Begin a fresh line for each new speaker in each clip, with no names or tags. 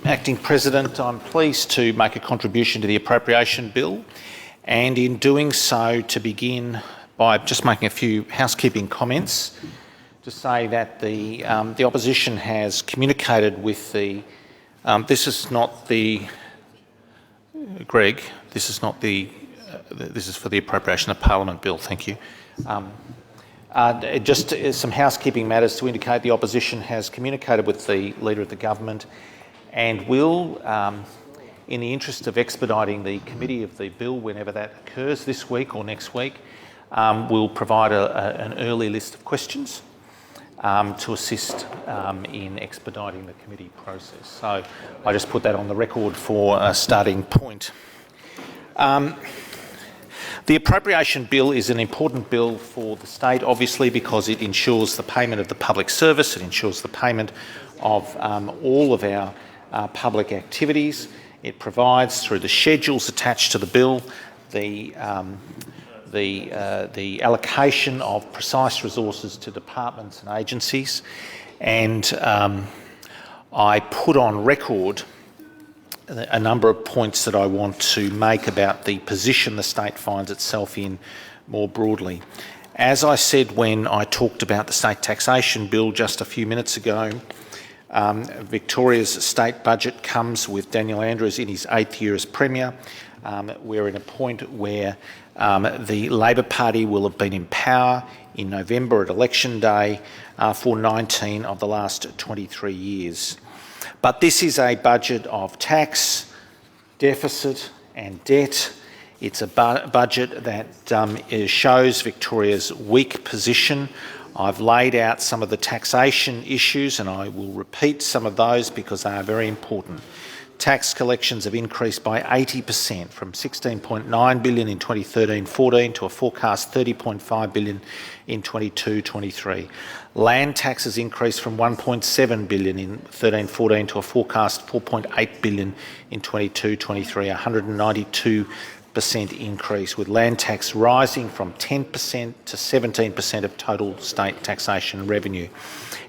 Acting President, I'm pleased to make a contribution to the Appropriation Bill, and in doing so to begin by just making a few housekeeping comments to say that the opposition has communicated with the... this is not the... Greg, this is not the... this is for the Appropriation of Parliament Bill, thank you. Just some housekeeping matters to indicate the opposition has communicated with the Leader of the Government and will, in the interest of expediting the committee of the bill whenever that occurs this week or next week, will provide an early list of questions to assist in expediting the committee process. So I just put that on the record for a starting point. The Appropriation Bill is an important bill for the state, obviously, because it ensures the payment of the public service, it ensures the payment of all of our public activities. It provides, through the schedules attached to the bill, the allocation of precise resources to departments and agencies. And I put on record a number of points that I want to make about the position the state finds itself in more broadly. As I said when I talked about the State Taxation Bill just a few minutes ago, Victoria's state budget comes with Daniel Andrews in his 8th year as Premier. We're in a point where the Labor Party will have been in power in November at election day for 19 of the last 23 years. But this is a budget of tax, deficit and debt. It's a budget that shows Victoria's weak position. I've laid out some of the taxation issues and I will repeat some of those because they are very important. Tax collections have increased by 80% from $16.9 billion in 2013-14 to a forecast $30.5 billion in 22-23. Land taxes increased from $1.7 billion in 13-14 to a forecast $4.8 billion in 22-23, 192% increase, with land tax rising from 10% to 17% of total state taxation revenue.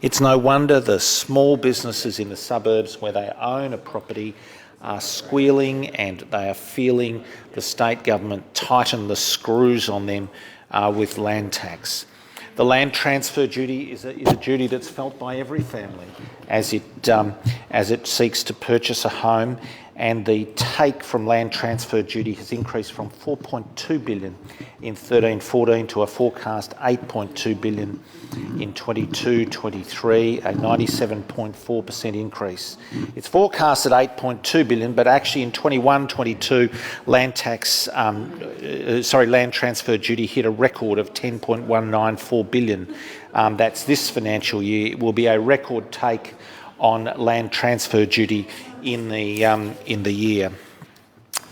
It's no wonder the small businesses in the suburbs where they own a property are squealing and they are feeling the state government tighten the screws on them with land tax. The land transfer duty is a duty that's felt by every family as it seeks to purchase a home, and the take from land transfer duty has increased from $4.2 billion in 13-14 to a forecast $8.2 billion in 22-23, a 97.4% increase. It's forecast at $8.2 billion, but actually in 21-22, land transfer duty hit a record of $10.194 billion. That's this financial year. It will be a record take on land transfer duty in the year.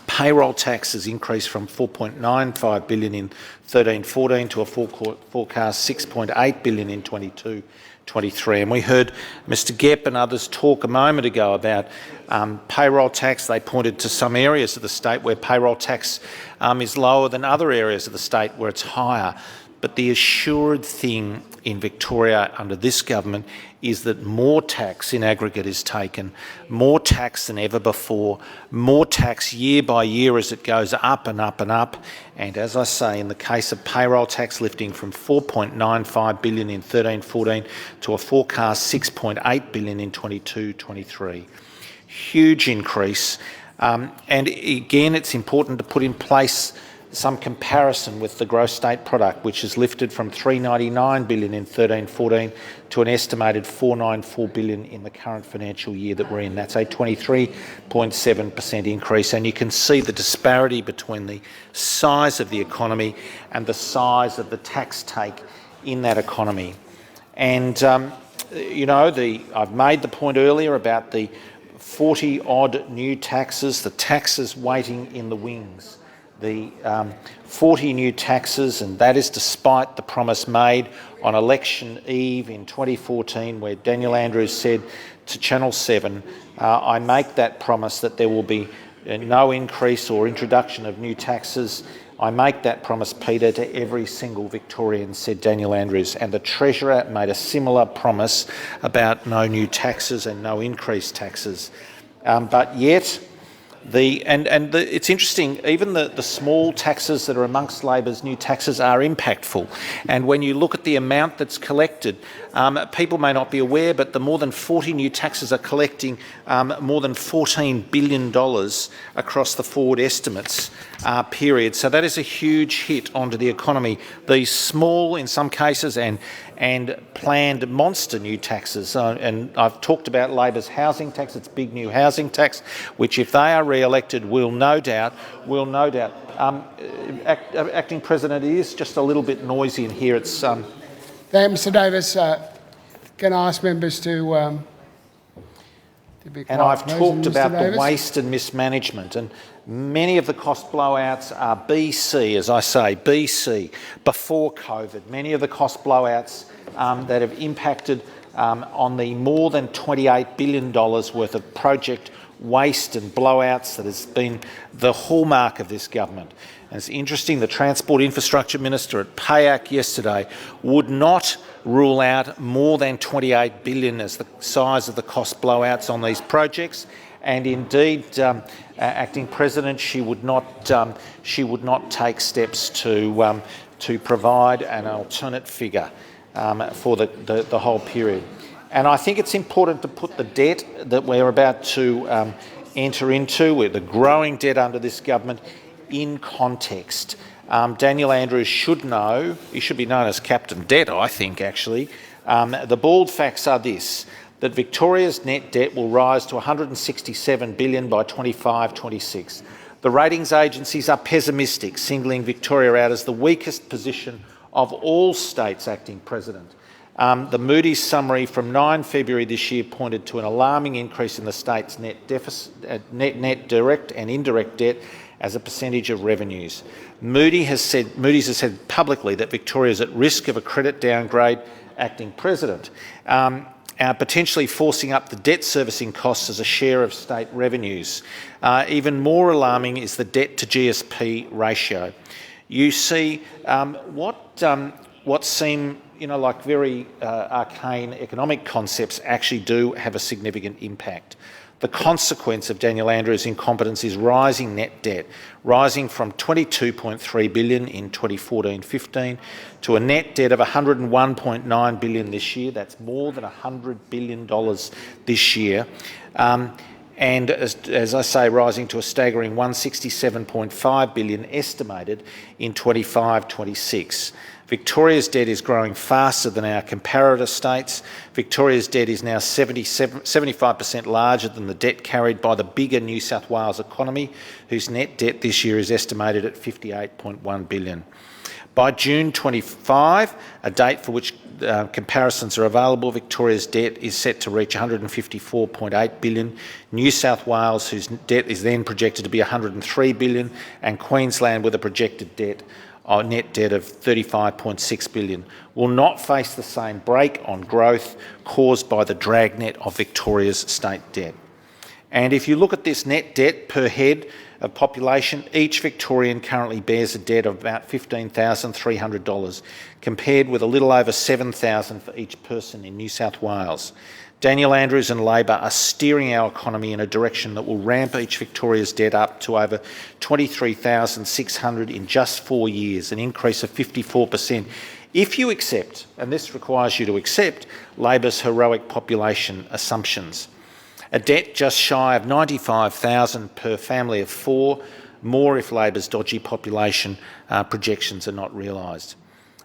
Payroll tax has increased from $4.95 billion in 13-14 to a forecast $6.8 billion in 22-23. And we heard Mr Gepp and others talk a moment ago about payroll tax. They pointed to some areas of the state where payroll tax is lower than other areas of the state where it's higher. But the assured thing in Victoria under this government is that more tax in aggregate is taken, more tax than ever before, more tax year by year as it goes up and up and up. And as I say, in the case of payroll tax lifting from $4.95 billion in 13-14 to a forecast $6.8 billion in 22-23. Huge increase. And again, it's important to put in place some comparison with the gross state product, which is lifted from $399 billion in 13-14 to an estimated $494 billion in the current financial year that we're in. That's a 23.7% increase, and you can see the disparity between the size of the economy and the size of the tax take in that economy. And, you know, I've made the point earlier about the 40-odd new taxes, the taxes waiting in the wings. The 40 new taxes, and that is despite the promise made on election eve in 2014 where Daniel Andrews said to Channel 7, I make that promise that there will be no increase or introduction of new taxes. I make that promise, Peter, to every single Victorian, said Daniel Andrews. And the Treasurer made a similar promise about no new taxes and no increased taxes. but yet it's interesting, even the small taxes that are amongst Labor's new taxes are impactful. And when you look at the amount that's collected, people may not be aware, but the more than 40 new taxes are collecting more than $14 billion across the forward estimates period. So that is a huge hit onto the economy. These small, in some cases, and planned monster new taxes. And I've talked about Labor's housing tax, its big new housing tax, which if they are re-elected will no doubt. Acting President, it is just a little bit noisy in here. It's
Mr Davis, can I ask members to be quiet?
And I've talked about
Davis?
the waste and mismanagement, and many of the cost blowouts are BC, as I say, BC, before COVID. Many of the cost blowouts that have impacted on the more than $28 billion worth of project waste and blowouts that has been the hallmark of this government. And it's interesting, the Transport Infrastructure Minister at PAYAC yesterday would not rule out more than $28 billion as the size of the cost blowouts on these projects. And indeed, Acting President, she would not take steps to provide an alternate figure for the whole period. And I think it's important to put the debt that we're about to enter into, with the growing debt under this government, in context. Daniel Andrews should know, he should be known as Captain Debt, I think, actually. The bald facts are this, that Victoria's net debt will rise to $167 billion by 25-26. The ratings agencies are pessimistic, singling Victoria out as the weakest position of all states, Acting President. The Moody's summary from 9 February this year pointed to an alarming increase in the state's net direct and indirect debt as a percentage of revenues. Moody's has said publicly that Victoria is at risk of a credit downgrade, Acting President, potentially forcing up the debt servicing costs as a share of state revenues. Even more alarming is the debt to GSP ratio. You see what seem like very arcane economic concepts actually do have a significant impact. The consequence of Daniel Andrews' incompetence is rising net debt, rising from $22.3 billion in 2014-15 to a net debt of $101.9 billion this year. That's more than $100 billion this year. And as I say, rising to a staggering $167.5 billion estimated in 25-26. Victoria's debt is growing faster than our comparator states. Victoria's debt is now 75% larger than the debt carried by the bigger New South Wales economy, whose net debt this year is estimated at $58.1 billion. By June 25, a date for which comparisons are available, Victoria's debt is set to reach $154.8 billion. New South Wales, whose debt is then projected to be $103 billion, and Queensland, with a projected net debt of $35.6 billion, will not face the same break on growth caused by the dragnet of Victoria's state debt. And if you look at this net debt per head of population, each Victorian currently bears a debt of about $15,300, compared with a little over $7,000 for each person in New South Wales. Daniel Andrews and Labor are steering our economy in a direction that will ramp each Victoria's debt up to over $23,600 in just 4 years, an increase of 54%. If you accept, and this requires you to accept, Labor's heroic population assumptions. A debt just shy of $95,000 per family of 4, more if Labor's dodgy population projections are not realised.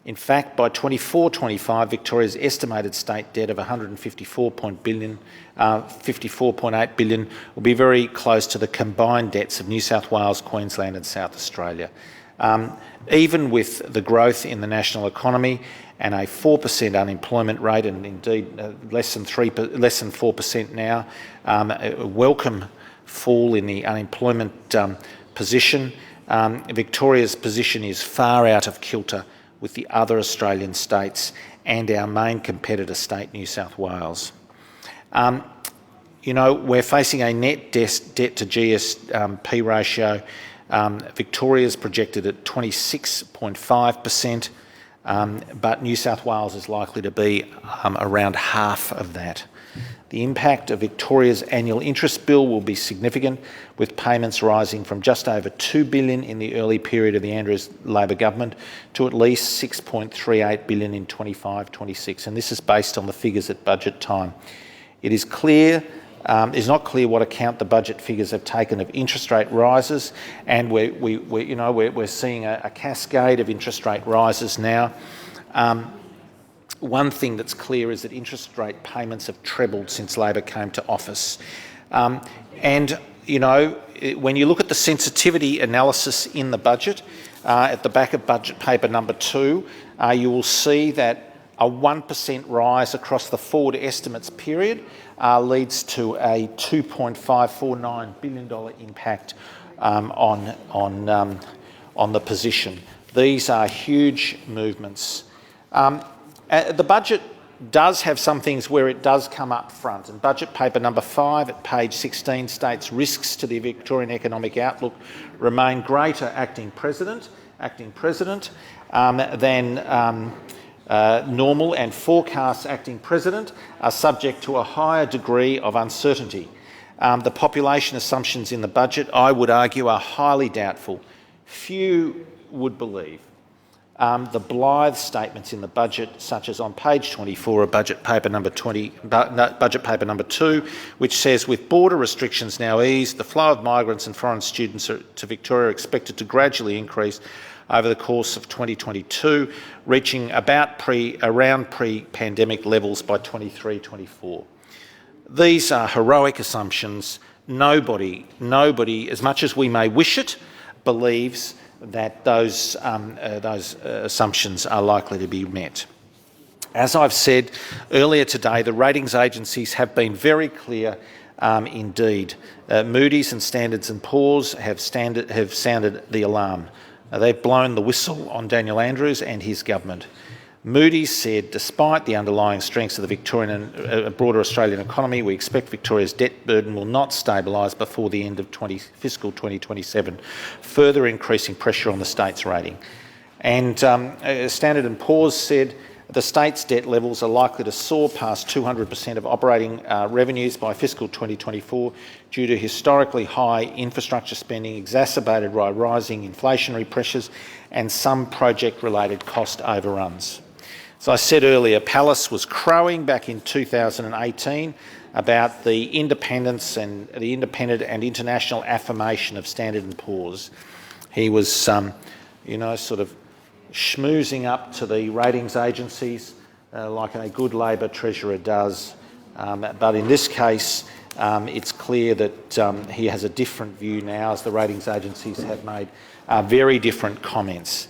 In fact, by 24-25, Victoria's estimated state debt of $54.8 billion will be very close to the combined debts of New South Wales, Queensland and South Australia. Even with the growth in the national economy and a 4% unemployment rate, and indeed less than 4% now, a welcome fall in the unemployment position, Victoria's position is far out of kilter with the other Australian states and our main competitor state, New South Wales. We're facing a net debt to GSP ratio. Victoria's projected at 26.5%, but New South Wales is likely to be around half of that. The impact of Victoria's annual interest bill will be significant, with payments rising from just over $2 billion in the early period of the Andrews Labor government to at least $6.38 billion in 25-26, and this is based on the figures at budget time. It is not clear what account the budget figures have taken of interest rate rises, and we're seeing a cascade of interest rate rises now. One thing that's clear is that interest rate payments have trebled since Labor came to office. When you look at the sensitivity analysis in the budget, at the back of budget paper number 2, you will see that a 1% rise across the forward estimates period leads to a $2.549 billion impact on the position. These are huge movements. The budget does have some things where it does come up front, and budget paper number 5 at page 16 states risks to the Victorian economic outlook remain greater acting president than normal, and forecasts acting president are subject to a higher degree of uncertainty. The population assumptions in the budget, I would argue, are highly doubtful. Few would believe the blithe statements in the budget, such as on page 24 of budget paper number 2, which says, with border restrictions now eased, the flow of migrants and foreign students to Victoria are expected to gradually increase over the course of 2022, reaching around pre-pandemic levels by 23-24. These are heroic assumptions. Nobody, as much as we may wish it, believes that those assumptions are likely to be met. As I've said earlier today, the ratings agencies have been very clear indeed. Moody's and Standard & Poor's have sounded the alarm. They've blown the whistle on Daniel Andrews and his government. Moody's said, despite the underlying strengths of the Victorian and broader Australian economy, we expect Victoria's debt burden will not stabilise before the end of fiscal 2027, further increasing pressure on the state's rating. And Standard & Poor's said the state's debt levels are likely to soar past 200% of operating revenues by fiscal 2024 due to historically high infrastructure spending exacerbated by rising inflationary pressures and some project-related cost overruns. As I said earlier, Pallas was crowing back in 2018 about the independence and the independent and international affirmation of Standard & Poor's. He was, sort of schmoozing up to the ratings agencies like a good Labor treasurer does. But in this case, it's clear that he has a different view now, as the ratings agencies have made very different comments.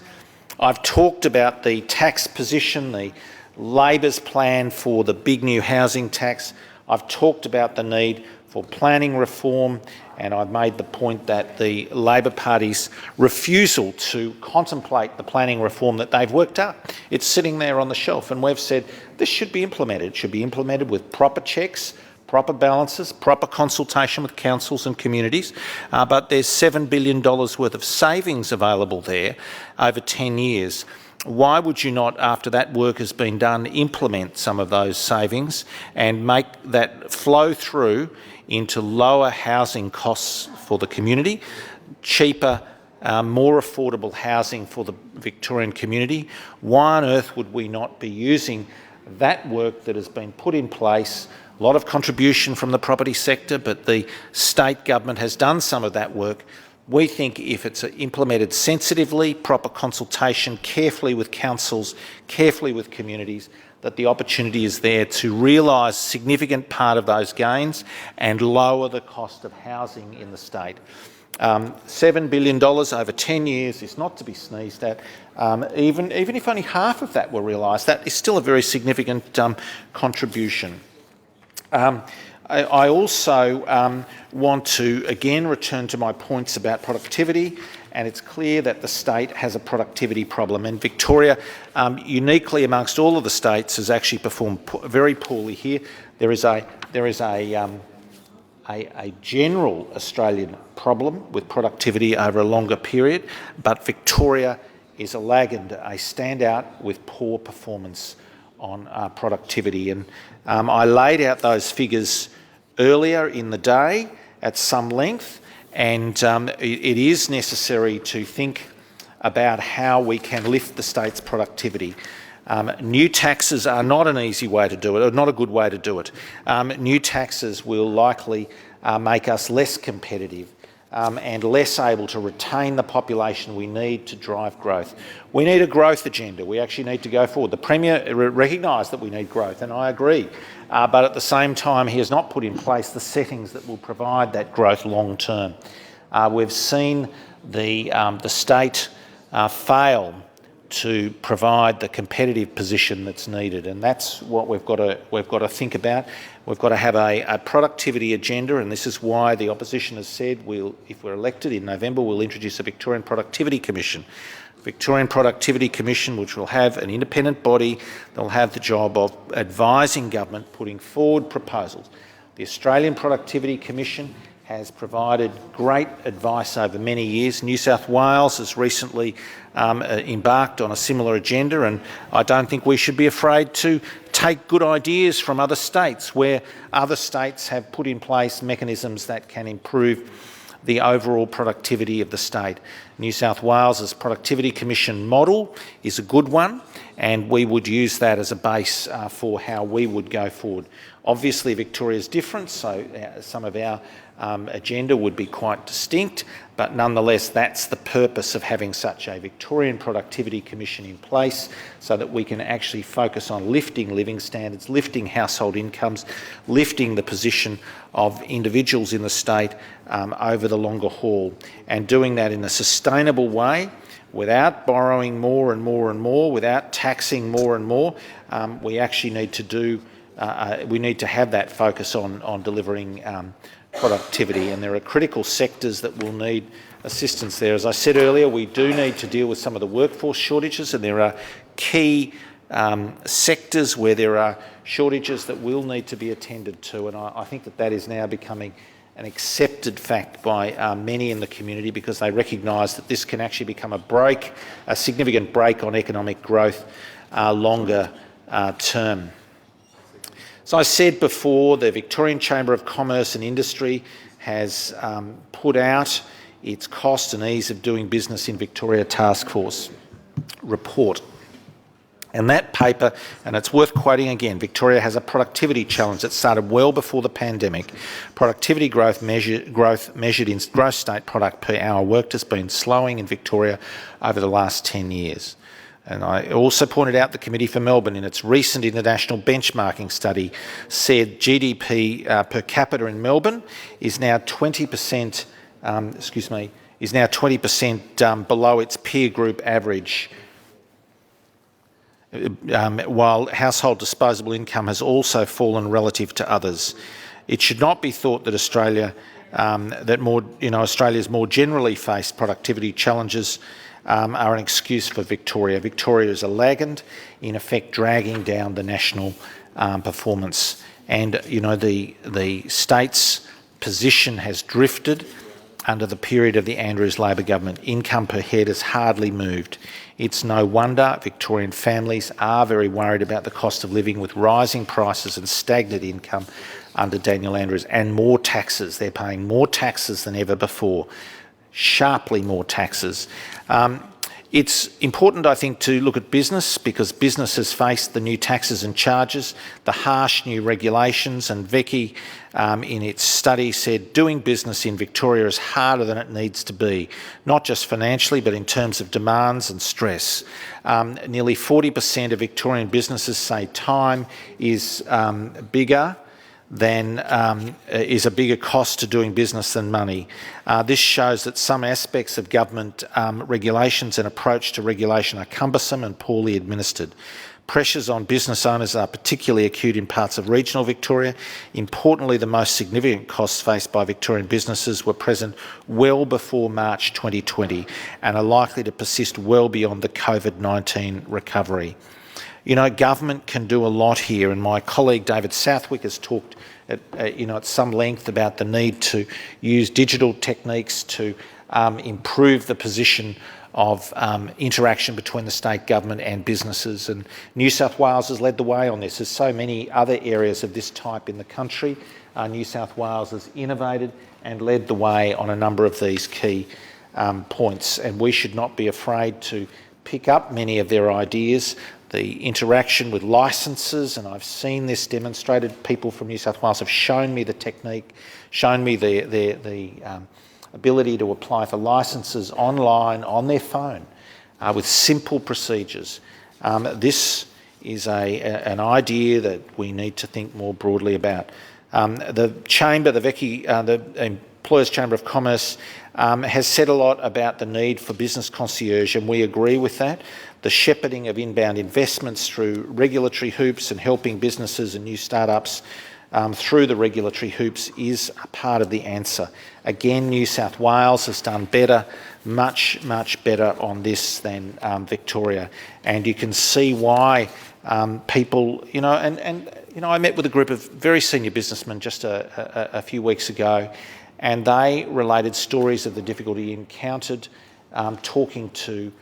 I've talked about the tax position, the Labor's plan for the big new housing tax. I've talked about the need for planning reform, and I've made the point that the Labor Party's refusal to contemplate the planning reform that they've worked up, it's sitting there on the shelf, and we've said this should be implemented. It should be implemented with proper checks, proper balances, proper consultation with councils and communities, but there's $7 billion worth of savings available there over 10 years. Why would you not, after that work has been done, implement some of those savings and make that flow through into lower housing costs for the community, cheaper, more affordable housing for the Victorian community? Why on earth would we not be using that work that has been put in place? A lot of contribution from the property sector, but the state government has done some of that work. We think if it's implemented sensitively, proper consultation, carefully with councils, carefully with communities, that the opportunity is there to realise a significant part of those gains and lower the cost of housing in the state. $7 billion over 10 years is not to be sneezed at. Even if only half of that were realised, that is still a very significant contribution. I also want to again return to my points about productivity, and it's clear that the state has a productivity problem, and Victoria, uniquely amongst all of the states, has actually performed very poorly here. There is a general Australian problem with productivity over a longer period, but Victoria is a laggard, a standout with poor performance productivity. And I laid out those figures earlier in the day at some length, and it is necessary to think about how we can lift the state's productivity. New taxes are not an easy way to do it, or not a good way to do it. New taxes will likely make us less competitive and less able to retain the population we need to drive growth. We need a growth agenda. We actually need to go forward. The Premier recognised that we need growth, and I agree. But at the same time, he has not put in place the settings that will provide that growth long term. We've seen the state fail to provide the competitive position that's needed, and that's what we've got to think about. We've got to have a productivity agenda, and this is why the opposition has said if we're elected in November, we'll introduce a Victorian Productivity Commission. Victorian Productivity Commission, which will have an independent body, they'll have the job of advising government, putting forward proposals. The Australian Productivity Commission has provided great advice over many years. New South Wales has recently embarked on a similar agenda, and I don't think we should be afraid to take good ideas from other states where other states have put in place mechanisms that can improve the overall productivity of the state. New South Wales's Productivity Commission model is a good one, and we would use that as a base for how we would go forward. Obviously, Victoria's different, so some of our agenda would be quite distinct, but nonetheless that's the purpose of having such a Victorian Productivity Commission in place, so that we can actually focus on lifting living standards, lifting household incomes, lifting the position of individuals in the state over the longer haul, and doing that in a sustainable way without borrowing more and more and more, without taxing more and more. We actually need to have that focus on delivering productivity, and there are critical sectors that will need assistance there. As I said earlier, we do need to deal with some of the workforce shortages, and there are key sectors where there are shortages that will need to be attended to, and I think that is now becoming an accepted fact by many in the community, because they recognise that this can actually become a significant brake on economic growth longer term. As I said before, the Victorian Chamber of Commerce and Industry has put out its Cost and Ease of Doing Business in Victoria Task Force report. And that paper, and it's worth quoting again, Victoria has a productivity challenge that started well before the pandemic. Productivity growth measured in gross state product per hour worked has been slowing in Victoria over the last 10 years. And I also pointed out the Committee for Melbourne in its recent international benchmarking study said GDP per capita in Melbourne is now 20%, below its peer group average, while household disposable income has also fallen relative to others. It should not be thought that Australia's more generally faced productivity challenges are an excuse for Victoria. Victoria is a laggard, in effect dragging down the national performance. And the state's position has drifted under the period of the Andrews Labor government. Income per head has hardly moved. It's no wonder Victorian families are very worried about the cost of living, with rising prices and stagnant income under Daniel Andrews, and more taxes. They're paying more taxes than ever before. Sharply more taxes. It's important, I think, to look at business, because business has faced the new taxes and charges, the harsh new regulations, and Vicky in its study said doing business in Victoria is harder than it needs to be, not just financially but in terms of demands and stress. Nearly 40% of Victorian businesses say time is is a bigger cost to doing business than money. This shows that some aspects of government regulations and approach to regulation are cumbersome and poorly administered. Pressures on business owners are particularly acute in parts of regional Victoria. Importantly, the most significant costs faced by Victorian businesses were present well before March 2020 and are likely to persist well beyond the COVID-19 recovery. Government can do a lot here, and my colleague David Southwick has talked at some length about the need to use digital techniques to improve the position of interaction between the state government and businesses. And New South Wales has led the way on this. There's so many other areas of this type in the country. New South Wales has innovated and led the way on a number of these key points, and we should not be afraid to pick up many of their ideas. The interaction with licences, and I've seen this demonstrated. People from New South Wales have shown me the technique, shown me the ability to apply for licences online on their phone with simple procedures. This is an idea that we need to think more broadly about. The Chamber, the Employers Chamber of Commerce, has said a lot about the need for business concierge, and we agree with that. The shepherding of inbound investments through regulatory hoops and helping businesses and new startups through the regulatory hoops is a part of the answer. Again, New South Wales has done better, much better on this than Victoria, and you can see why people, I met with a group of very senior businessmen just a few weeks ago, and they related stories of the difficulty encountered talking to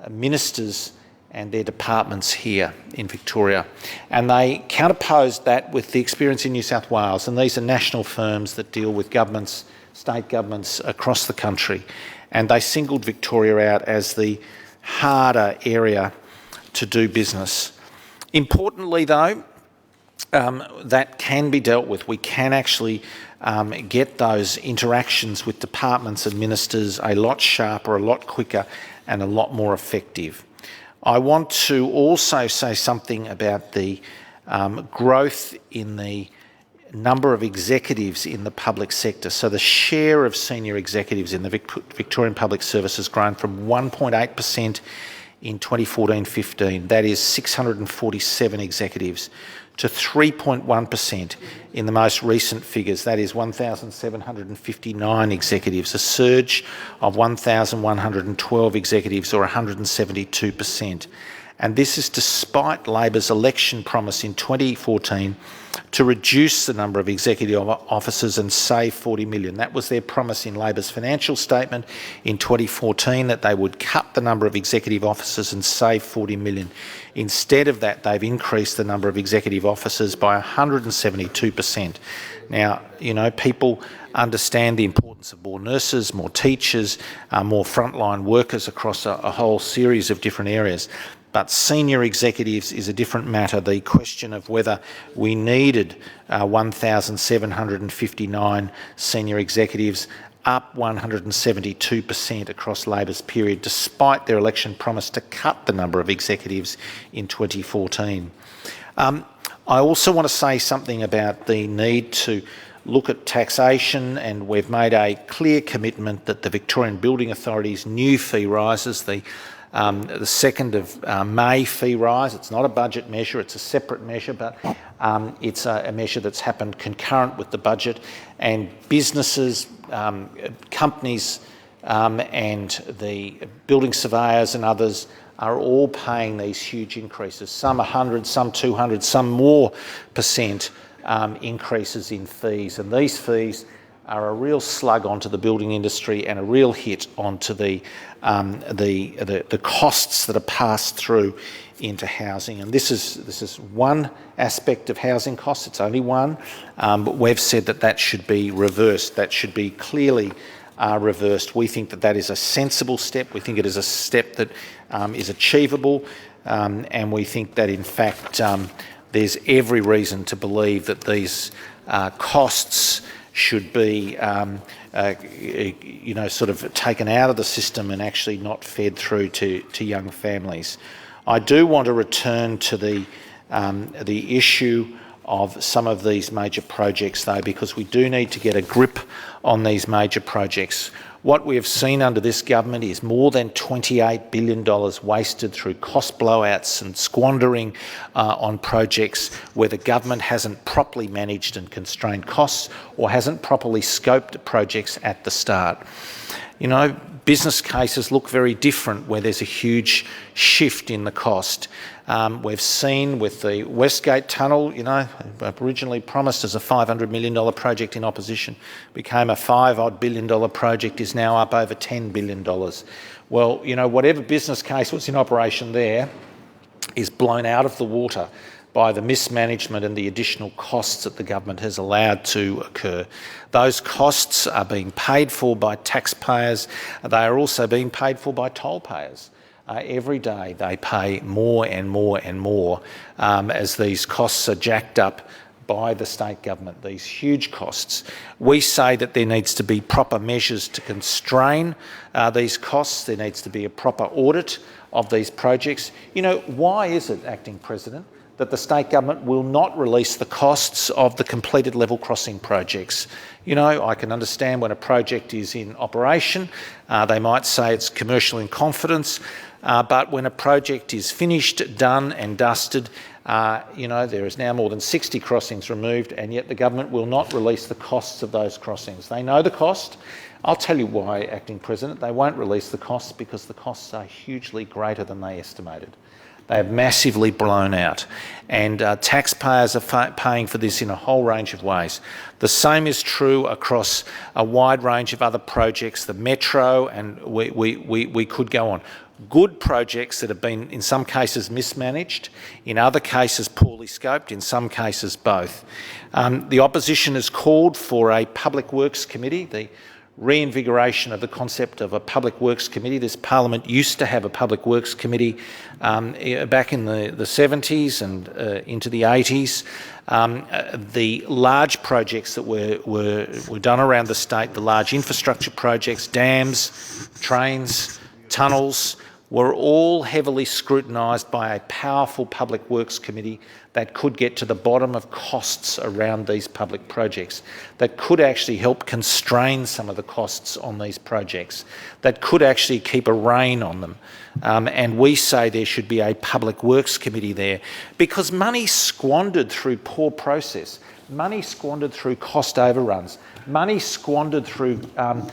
ministers and their departments here in Victoria. And they counterposed that with the experience in New South Wales, and these are national firms that deal with governments, state governments across the country, and they singled Victoria out as the harder area to do business. Importantly though, that can be dealt with. We can actually get those interactions with departments and ministers a lot sharper, a lot quicker and a lot more effective. I want to also say something about the growth in the number of executives in the public sector. So the share of senior executives in the Victorian Public Service has grown from 1.8% in 2014-15, that is 647 executives, to 3.1% in the most recent figures, that is 1,759 executives, a surge of 1,112 executives or 172%. And this is despite Labor's election promise in 2014 to reduce the number of executive officers and save 40 million. That was their promise in Labor's financial statement in 2014, that they would cut the number of executive officers and save 40 million. Instead of that, they've increased the number of executive officers by 172%. Now, people understand the importance of more nurses, more teachers, more frontline workers across a whole series of different areas. But senior executives is a different matter. The question of whether we needed 1,759 senior executives, up 172% across Labor's period, despite their election promise to cut the number of executives in 2014. I also want to say something about the need to look at taxation, and we've made a clear commitment that the Victorian Building Authority's new fee rises, the 2nd of May fee rise. It's not a budget measure, it's a separate measure, but it's a measure that's happened concurrent with the budget, and businesses, companies and the building surveyors and others are all paying these huge increases, some 100, some 200, some more percent increases in fees, and these fees are a real slug onto the building industry and a real hit onto the costs that are passed through into housing. And this is one aspect of housing costs. It's only one, but we've said that should be reversed. That should be clearly reversed. We think that is a sensible step. We think it is a step that is achievable, and we think that in fact there's every reason to believe that these costs should be sort of taken out of the system and actually not fed through to young families. I do want to return to the issue of some of these major projects though, because we do need to get a grip on these major projects. What we have seen under this government is more than $28 billion wasted through cost blowouts and squandering on projects where the government hasn't properly managed and constrained costs or hasn't properly scoped projects at the start. business cases look very different where there's a huge shift in the cost. We've seen with the Westgate Tunnel, originally promised as a $500 million project in opposition, became a $5 billion project, is now up over $10 billion. Well, whatever business case was in operation there is blown out of the water by the mismanagement and the additional costs that the government has allowed to occur. Those costs are being paid for by taxpayers. They are also being paid for by toll payers. Every day they pay more and more and more as these costs are jacked up by the state government, these huge costs. We say that there needs to be proper measures to constrain these costs. There needs to be a proper audit of these projects. Why is it, Acting President, that the state government will not release the costs of the completed level crossing projects? I can understand when a project is in operation, they might say it's commercial in confidence, but when a project is finished, done and dusted, there is now more than 60 crossings removed, and yet the government will not release the costs of those crossings. They know the cost. I'll tell you why, Acting President. They won't release the costs because the costs are hugely greater than they estimated. They have massively blown out, and taxpayers are paying for this in a whole range of ways. The same is true across a wide range of other projects, the metro, and we could go on. Good projects that have been, in some cases, mismanaged, in other cases poorly scoped, in some cases both. The opposition has called for a Public Works Committee, the reinvigoration of the concept of a Public Works Committee. This Parliament used to have a Public Works Committee back in the 70s and into the 80s. The large projects that were done around the state, the large infrastructure projects, dams, trains, tunnels, were all heavily scrutinised by a powerful Public Works Committee that could get to the bottom of costs around these public projects, that could actually help constrain some of the costs on these projects, that could actually keep a rein on them. And we say there should be a Public Works Committee there, because money squandered through poor process, money squandered through cost overruns, money squandered through the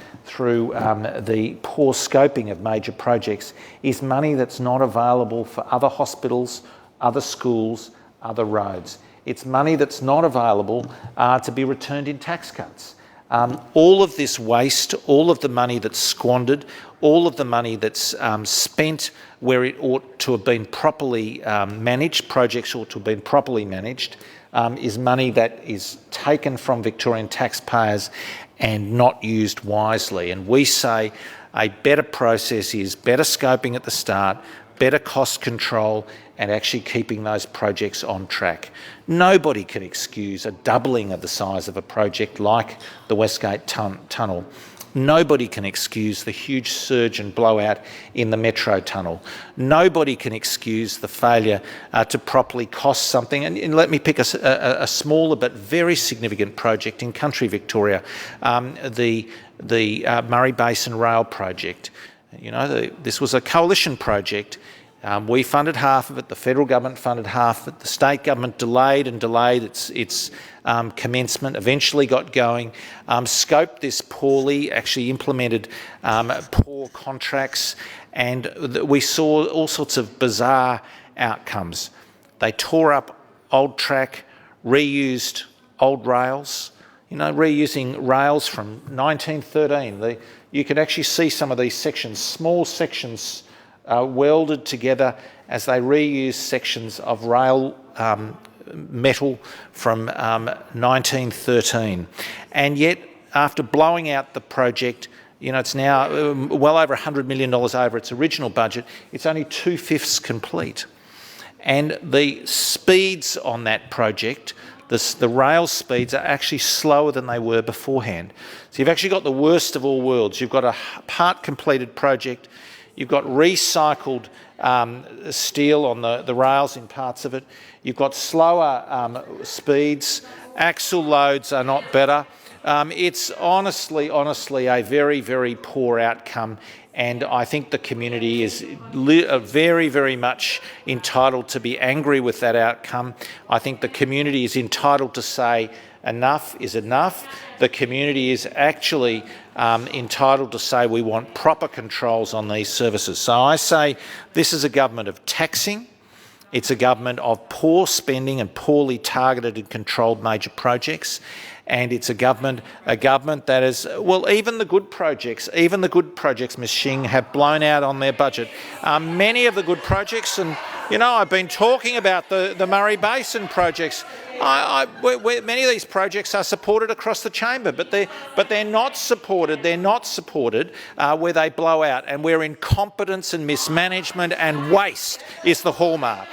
poor scoping of major projects is money that's not available for other hospitals, other schools, other roads. It's money that's not available to be returned in tax cuts. All of this waste, all of the money that's squandered, all of the money that's spent where it ought to have been properly managed, projects ought to have been properly managed, is money that is taken from Victorian taxpayers and not used wisely. And we say a better process is better scoping at the start, better cost control, and actually keeping those projects on track. Nobody can excuse a doubling of the size of a project like the Westgate Tunnel. Nobody can excuse the huge surge and blowout in the Metro Tunnel. Nobody can excuse the failure to properly cost something. And let me pick a smaller but very significant project in country Victoria, the Murray Basin Rail Project. This was a coalition project. We funded half of it, the federal government funded half of it, the state government delayed its commencement, eventually got going, scoped this poorly, actually implemented poor contracts, and we saw all sorts of bizarre outcomes. They tore up old track, reused old rails, reusing rails from 1913. You could actually see some of these sections, small sections, welded together as they reused sections of rail metal from 1913. And yet, after blowing out the project, it's now well over $100 million over its original budget. It's only 2/5 complete. And the speeds on that project, the rail speeds, are actually slower than they were beforehand. So you've actually got the worst of all worlds. You've got a part-completed project. You've got recycled steel on the rails in parts of it. You've got slower speeds. Axle loads are not better. It's honestly a very, very poor outcome, and I think the community is very, very much entitled to be angry with that outcome. I think the community is entitled to say enough is enough. The community is actually entitled to say we want proper controls on these services. So I say this is a government of taxing. It's a government of poor spending and poorly targeted and controlled major projects. And it's a government that is, well, even the good projects, Ms Shing, have blown out on their budget. Many of the good projects, and, you know, I've been talking about the Murray Basin projects. Many of these projects are supported across the chamber, but they're not supported. They're not supported where they blow out, and where incompetence and mismanagement and waste is the hallmark.